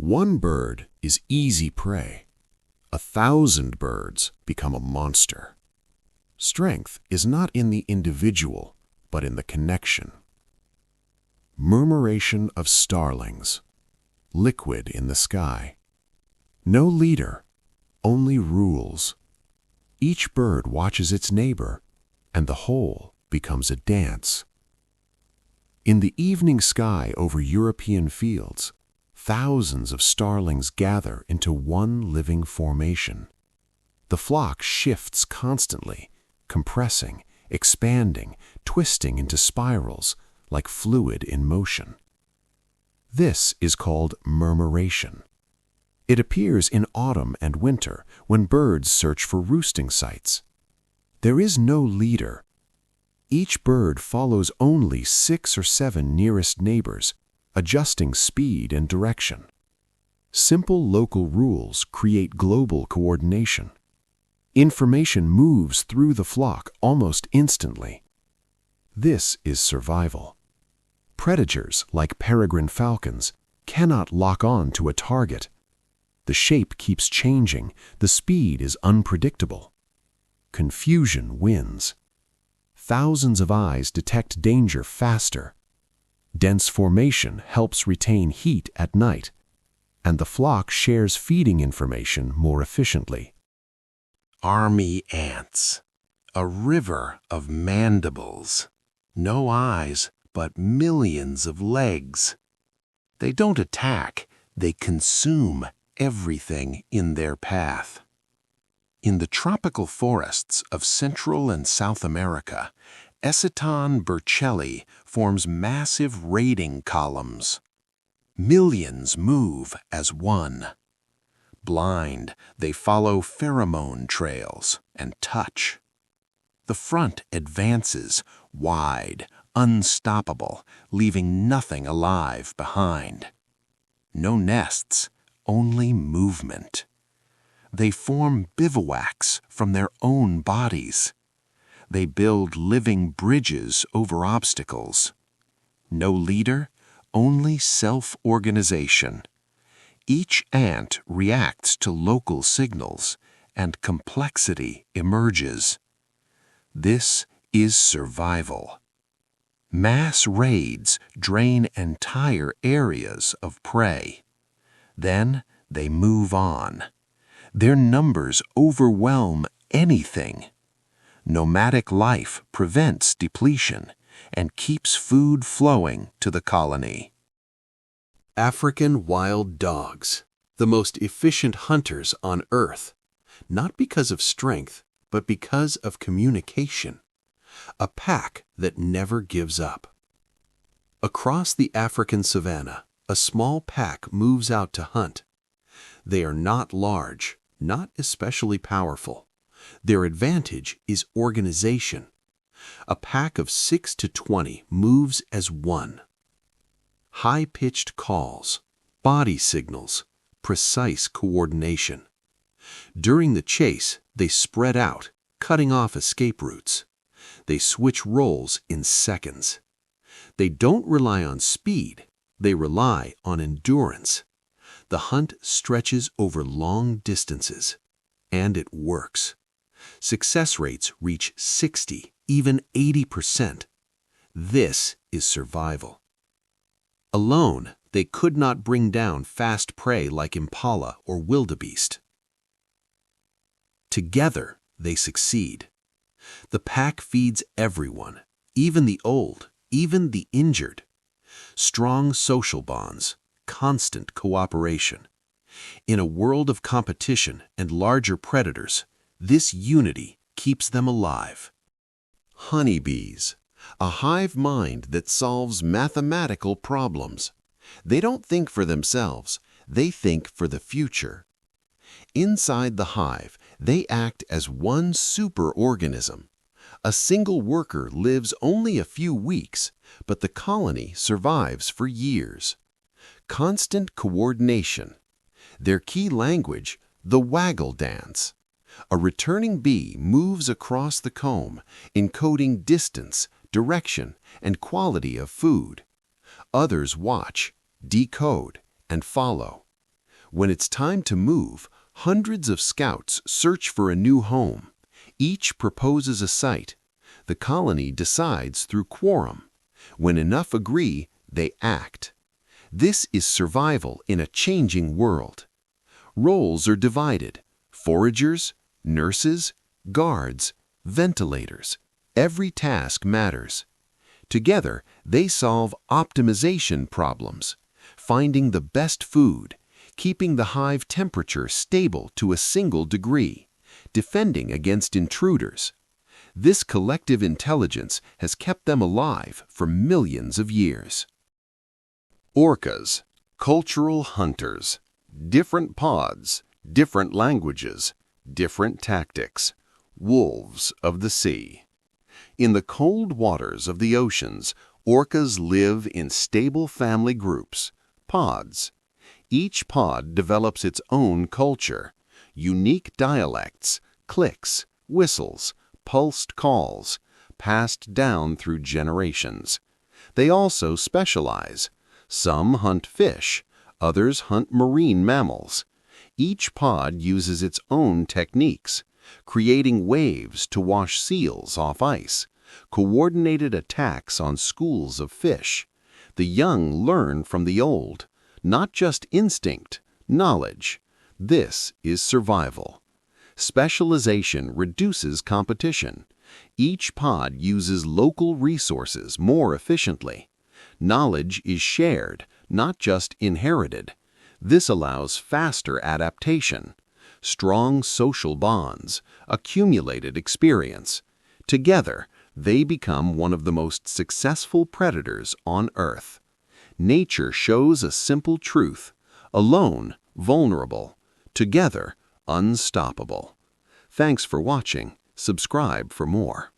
One bird is easy prey. 1,000 birds become a monster. Strength is not in the individual, but in the connection. Murmuration of starlings. Liquid in the sky. No leader, only rules. Each bird watches its neighbor, and the whole becomes a dance. In the evening sky over European fields, thousands of starlings gather into one living formation. The flock shifts constantly, compressing, expanding, twisting into spirals like fluid in motion. This is called murmuration. It appears in autumn and winter when birds search for roosting sites. There is no leader. Each bird follows only 6 or 7 nearest neighbors, adjusting speed and direction. Simple local rules create global coordination. Information moves through the flock almost instantly. This is survival. Predators, like peregrine falcons, cannot lock on to a target. The shape keeps changing, the speed is unpredictable. Confusion wins. Thousands of eyes detect danger faster. Dense formation helps retain heat at night, and the flock shares feeding information more efficiently. Army ants, a river of mandibles. No eyes, but millions of legs. They don't attack, they consume everything in their path. In the tropical forests of Central and South America, Eciton burchellii forms massive raiding columns. Millions move as one. Blind, they follow pheromone trails and touch. The front advances, wide, unstoppable, leaving nothing alive behind. No nests, only movement. They form bivouacs from their own bodies. They build living bridges over obstacles. No leader, only self-organization. Each ant reacts to local signals, and complexity emerges. This is survival. Mass raids drain entire areas of prey. Then they move on. Their numbers overwhelm anything. Nomadic life prevents depletion and keeps food flowing to the colony. African wild dogs, the most efficient hunters on Earth, not because of strength, but because of communication. A pack that never gives up. Across the African savanna, a small pack moves out to hunt. They are not large, not especially powerful. Their advantage is organization. A pack of 6 to 20 moves as one. High-pitched calls, body signals, precise coordination. During the chase, they spread out, cutting off escape routes. They switch roles in seconds. They don't rely on speed, they rely on endurance. The hunt stretches over long distances, and it works. Success rates reach 60, even 80%. This is survival. Alone, they could not bring down fast prey like impala or wildebeest. Together, they succeed. The pack feeds everyone, even the old, even the injured. Strong social bonds, constant cooperation. In a world of competition and larger predators, this unity keeps them alive. Honeybees, a hive mind that solves mathematical problems. They don't think for themselves, they think for the future. Inside the hive, they act as one superorganism. A single worker lives only a few weeks, but the colony survives for years. Constant coordination. Their key language, the waggle dance. A returning bee moves across the comb, encoding distance, direction, and quality of food. Others watch, decode, and follow. When it's time to move, hundreds of scouts search for a new home. Each proposes a site. The colony decides through quorum. When enough agree, they act. This is survival in a changing world. Roles are divided: foragers, nurses, guards, ventilators. Every task matters. Together, they solve optimization problems, finding the best food, keeping the hive temperature stable to a single degree, defending against intruders. This collective intelligence has kept them alive for millions of years. Orcas, cultural hunters. Different pods, different languages, different tactics. Wolves of the sea. In the cold waters of the oceans, orcas live in stable family groups, pods. Each pod develops its own culture, unique dialects, clicks, whistles, pulsed calls, passed down through generations. They also specialize. Some hunt fish, others hunt marine mammals. Each pod uses its own techniques, creating waves to wash seals off ice, coordinated attacks on schools of fish. The young learn from the old, not just instinct, knowledge. This is survival. Specialization reduces competition. Each pod uses local resources more efficiently. Knowledge is shared, not just inherited. This allows faster adaptation, strong social bonds, accumulated experience. Together, they become one of the most successful predators on Earth. Nature shows a simple truth: alone, vulnerable; together, unstoppable. Thanks for watching. Subscribe for more.